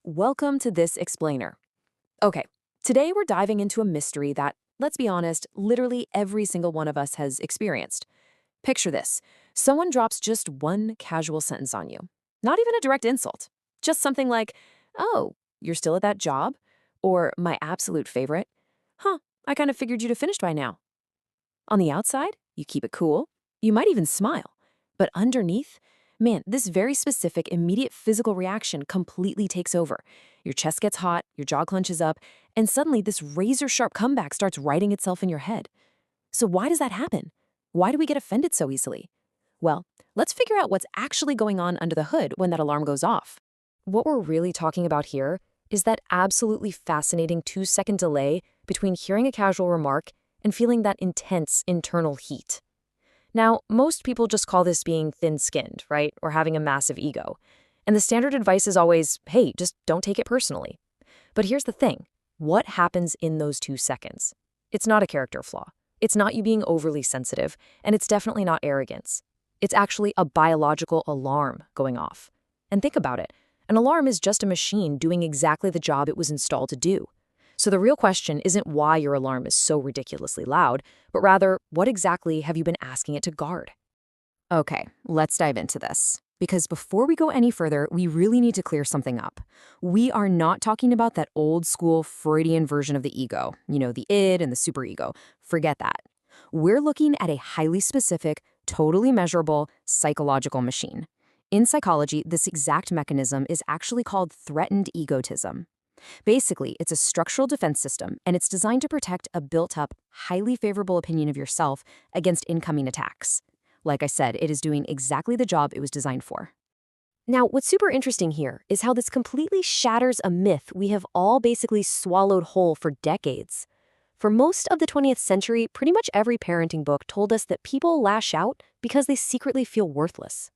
Welcome to This Explainer. Okay, today we're diving into a mystery that, let's be honest, literally every single one of us has experienced. Picture this. Someone drops just one casual sentence on you. Not even a direct insult. Just something like, "Oh, you're still at that job?" Or, my absolute favorite, "Huh, I kind of figured you'd have finished by now." On the outside, you keep it cool. You might even smile. But underneath, man, this very specific, immediate physical reaction completely takes over. Your chest gets hot, your jaw clenches up, and suddenly this razor-sharp comeback starts writing itself in your head. So why does that happen? Why do we get offended so easily? Well, let's figure out what's actually going on under the hood when that alarm goes off. What we're really talking about here is that absolutely fascinating 2-second delay between hearing a casual remark and feeling that intense internal heat. Now, most people just call this being thin-skinned, right? Or having a massive ego. And the standard advice is always, hey, just don't take it personally. But here's the thing. What happens in those 2 seconds? It's not a character flaw. It's not you being overly sensitive, and it's definitely not arrogance. It's actually a biological alarm going off. And think about it. An alarm is just a machine doing exactly the job it was installed to do. So the real question isn't why your alarm is so ridiculously loud, but rather, what exactly have you been asking it to guard? Okay, let's dive into this. Because before we go any further, we really need to clear something up. We are not talking about that old school Freudian version of the ego, the id and the superego. Forget that. We're looking at a highly specific, totally measurable psychological machine. In psychology, this exact mechanism is actually called threatened egotism. Basically, it's a structural defense system, and it's designed to protect a built-up, highly favorable opinion of yourself against incoming attacks. Like I said, it is doing exactly the job it was designed for. Now, what's super interesting here is how this completely shatters a myth we have all basically swallowed whole for decades. For most of the 20th century, pretty much every parenting book told us that people lash out because they secretly feel worthless.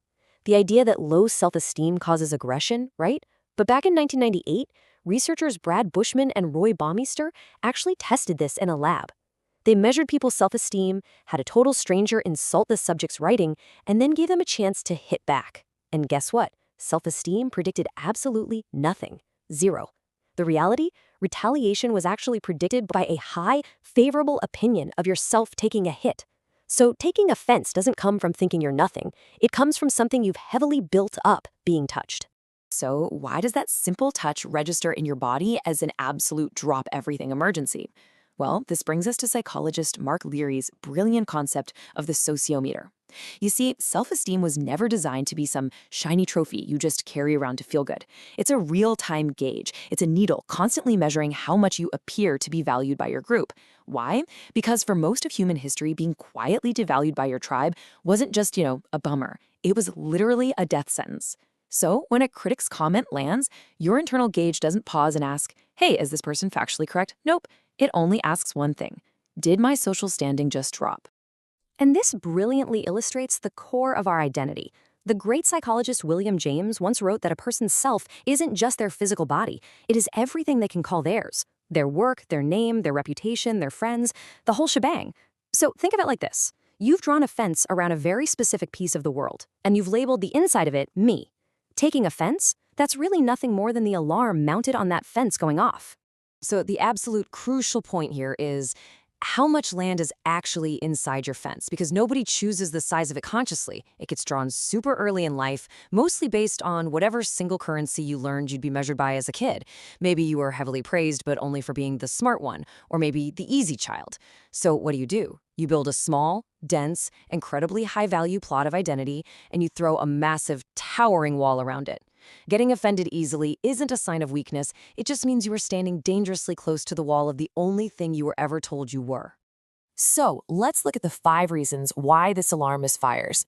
The idea that low self-esteem causes aggression, right? But back in 1998, researchers Brad Bushman and Roy Baumeister actually tested this in a lab. They measured people's self-esteem, had a total stranger insult the subject's writing, and then gave them a chance to hit back. And guess what? Self-esteem predicted absolutely nothing. Zero. The reality? Retaliation was actually predicted by a high, favorable opinion of yourself taking a hit. So taking offense doesn't come from thinking you're nothing. It comes from something you've heavily built up being touched. So why does that simple touch register in your body as an absolute drop-everything emergency? Well, this brings us to psychologist Mark Leary's brilliant concept of the sociometer. You see, self-esteem was never designed to be some shiny trophy you just carry around to feel good. It's a real-time gauge. It's a needle constantly measuring how much you appear to be valued by your group. Why? Because for most of human history, being quietly devalued by your tribe wasn't just, a bummer. It was literally a death sentence. So when a critic's comment lands, your internal gauge doesn't pause and ask, hey, is this person factually correct? Nope. It only asks one thing. Did my social standing just drop? And this brilliantly illustrates the core of our identity. The great psychologist William James once wrote that a person's self isn't just their physical body. It is everything they can call theirs. Their work, their name, their reputation, their friends, the whole shebang. So think of it like this. You've drawn a fence around a very specific piece of the world, and you've labeled the inside of it me. Taking offense? That's really nothing more than the alarm mounted on that fence going off. So the absolute crucial point here is how much land is actually inside your fence, because nobody chooses the size of it consciously. It gets drawn super early in life, mostly based on whatever single currency you learned you'd be measured by as a kid. Maybe you were heavily praised, but only for being the smart one, or maybe the easy child. So what do? You build a small, dense, incredibly high-value plot of identity, and you throw a massive, towering wall around it. Getting offended easily isn't a sign of weakness, it just means you are standing dangerously close to the wall of the only thing you were ever told you were. So, let's look at the 5 reasons why this alarm misfires.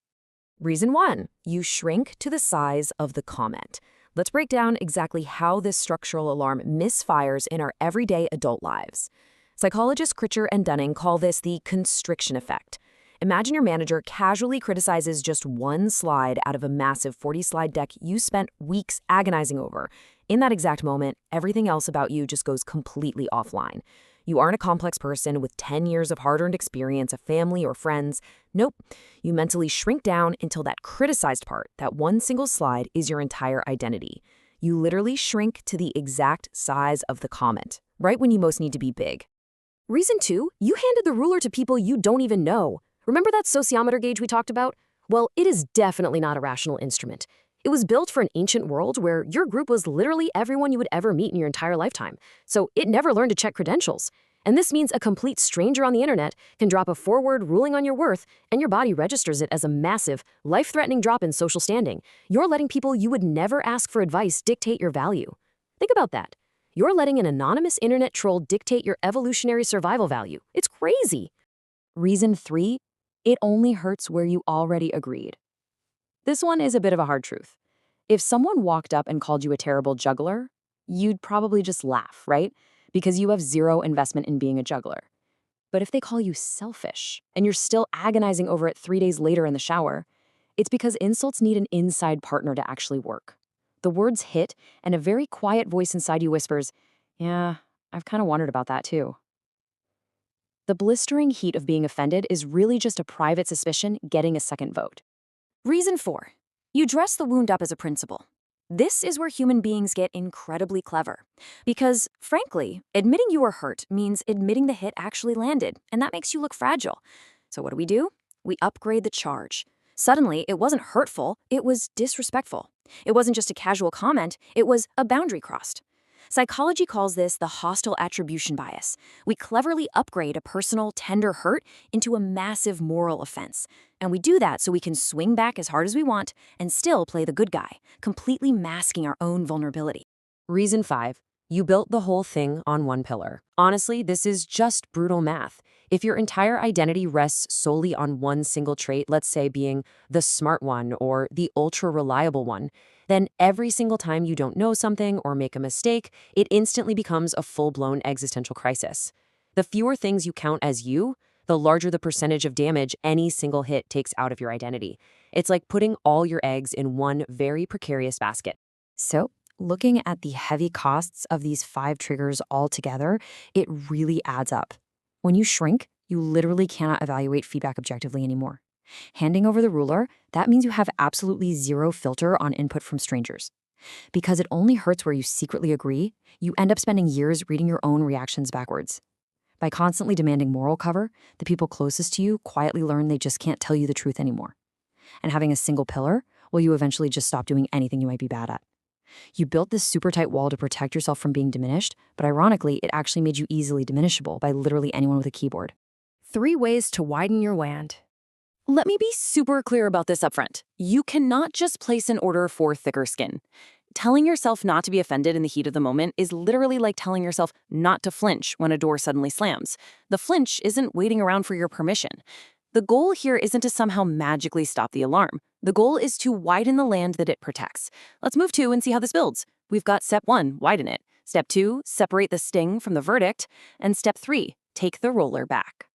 Reason 1, you shrink to the size of the comment. Let's break down exactly how this structural alarm misfires in our everyday adult lives. Psychologists Critcher and Dunning call this the constriction effect. Imagine your manager casually criticizes just one slide out of a massive 40-slide deck you spent weeks agonizing over. In that exact moment, everything else about you just goes completely offline. You aren't a complex person with 10 years of hard-earned experience, a family, or friends. Nope. You mentally shrink down until that criticized part, that one single slide, is your entire identity. You literally shrink to the exact size of the comment, right when you most need to be big. Reason 2, you handed the ruler to people you don't even know. Remember that sociometer gauge we talked about? Well, it is definitely not a rational instrument. It was built for an ancient world where your group was literally everyone you would ever meet in your entire lifetime, so it never learned to check credentials. And this means a complete stranger on the internet can drop a forward ruling on your worth, and your body registers it as a massive, life-threatening drop in social standing. You're letting people you would never ask for advice dictate your value. Think about that. You're letting an anonymous internet troll dictate your evolutionary survival value. It's crazy. Reason 3, it only hurts where you already agreed. This one is a bit of a hard truth. If someone walked up and called you a terrible juggler, you'd probably just laugh, right? Because you have zero investment in being a juggler. But if they call you selfish, and you're still agonizing over it 3 days later in the shower, it's because insults need an inside partner to actually work. The words hit, and a very quiet voice inside you whispers, "Yeah, I've kind of wondered about that too." The blistering heat of being offended is really just a private suspicion getting a second vote. Reason 4, you dress the wound up as a principle. This is where human beings get incredibly clever. Because, frankly, admitting you were hurt means admitting the hit actually landed, and that makes you look fragile. So what do? We upgrade the charge. Suddenly, it wasn't hurtful, it was disrespectful. It wasn't just a casual comment, it was a boundary crossed. Psychology calls this the hostile attribution bias. We cleverly upgrade a personal, tender hurt into a massive moral offense. And we do that so we can swing back as hard as we want and still play the good guy, completely masking our own vulnerability. Reason 5, you built the whole thing on one pillar. Honestly, this is just brutal math. If your entire identity rests solely on one single trait, let's say being the smart one or the ultra-reliable one, then every single time you don't know something or make a mistake, it instantly becomes a full-blown existential crisis. The fewer things you count as you, the larger the percentage of damage any single hit takes out of your identity. It's like putting all your eggs in one very precarious basket. So, looking at the heavy costs of these 5 triggers all together, it really adds up. When you shrink, you literally cannot evaluate feedback objectively anymore. Handing over the ruler, that means you have absolutely zero filter on input from strangers. Because it only hurts where you secretly agree, you end up spending years reading your own reactions backwards. By constantly demanding moral cover, the people closest to you quietly learn they just can't tell you the truth anymore. And having a single pillar, well, you eventually just stop doing anything you might be bad at. You built this super tight wall to protect yourself from being diminished, but ironically, it actually made you easily diminishable by literally anyone with a keyboard. 3 ways to widen your WAND. Let me be super clear about this upfront. You cannot just place an order for thicker skin. Telling yourself not to be offended in the heat of the moment is literally like telling yourself not to flinch when a door suddenly slams. The flinch isn't waiting around for your permission. The goal here isn't to somehow magically stop the alarm. The goal is to widen the land that it protects. Let's move to and see how this builds. We've got step 1, widen it. Step 2, separate the sting from the verdict. And step 3, take the roller back.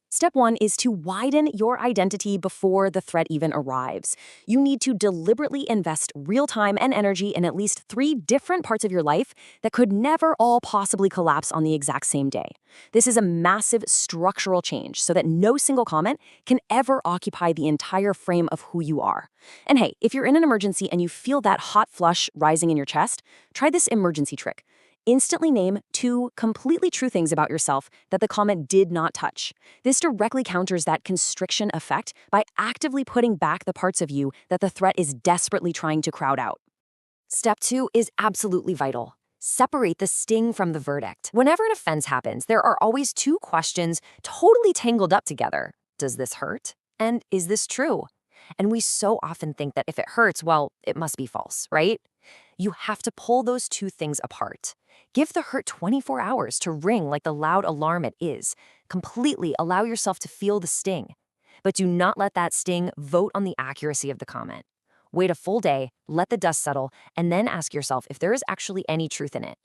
Step 1 is to widen your identity before the threat even arrives. You need to deliberately invest real time and energy in at least 3 different parts of your life that could never all possibly collapse on the exact same day. This is a massive structural change so that no single comment can ever occupy the entire frame of who you are. And hey, if you're in an emergency and you feel that hot flush rising in your chest, try this emergency trick. Instantly name 2 completely true things about yourself that the comment did not touch. This directly counters that constriction effect by actively putting back the parts of you that the threat is desperately trying to crowd out. Step 2 is absolutely vital. Separate the sting from the verdict. Whenever an offense happens, there are always 2 questions totally tangled up together. Does this hurt? And is this true? And we so often think that if it hurts, well, it must be false, right? You have to pull those 2 things apart. Give the hurt 24 hours to ring like the loud alarm it is. Completely allow yourself to feel the sting. But do not let that sting vote on the accuracy of the comment. Wait a full day, let the dust settle, and then ask yourself if there is actually any truth in it.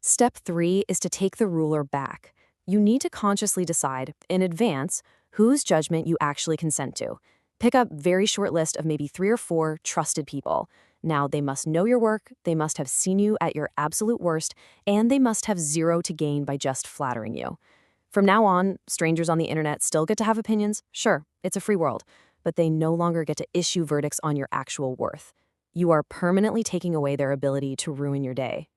Step 3 is to take the ruler back. You need to consciously decide, in advance, whose judgment you actually consent to. Pick a very short list of maybe 3 or 4 trusted people. Now, they must know your work, they must have seen you at your absolute worst, and they must have zero to gain by just flattering you. From now on, strangers on the internet still get to have opinions. Sure, it's a free world, but they no longer get to issue verdicts on your actual worth. you are permanently taking away their ability to ruin your day.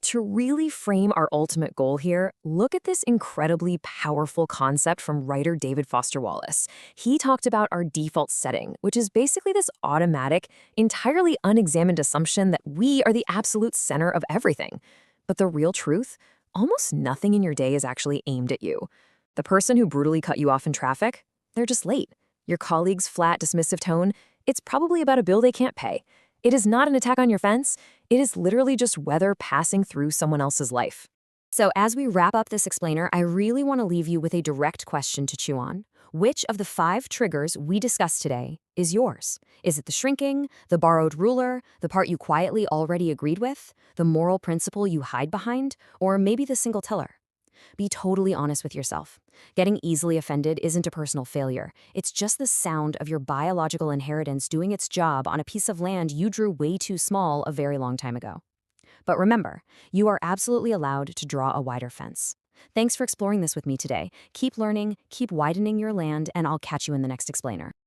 To really frame our ultimate goal here, look at this incredibly powerful concept from writer David Foster Wallace. He talked about our default setting, which is basically this automatic, entirely unexamined assumption that we are the absolute center of everything. But the real truth? Almost nothing in your day is actually aimed at you. The person who brutally cut you off in traffic? They're just late. Your colleague's flat, dismissive tone? It's probably about a bill they can't pay. It is not an attack on your fence. It is literally just weather passing through someone else's life. So as we wrap up this explainer, I really want to leave you with a direct question to chew on. Which of the 5 triggers we discussed today is yours? Is it the shrinking, the borrowed ruler, the part you quietly already agreed with, the moral principle you hide behind, or maybe the single teller? Be totally honest with yourself. Getting easily offended isn't a personal failure. It's just the sound of your biological inheritance doing its job on a piece of land you drew way too small a very long time ago. But remember, you are absolutely allowed to draw a wider fence. Thanks for exploring this with me today. Keep learning, keep widening your land, and I'll catch you in the next explainer.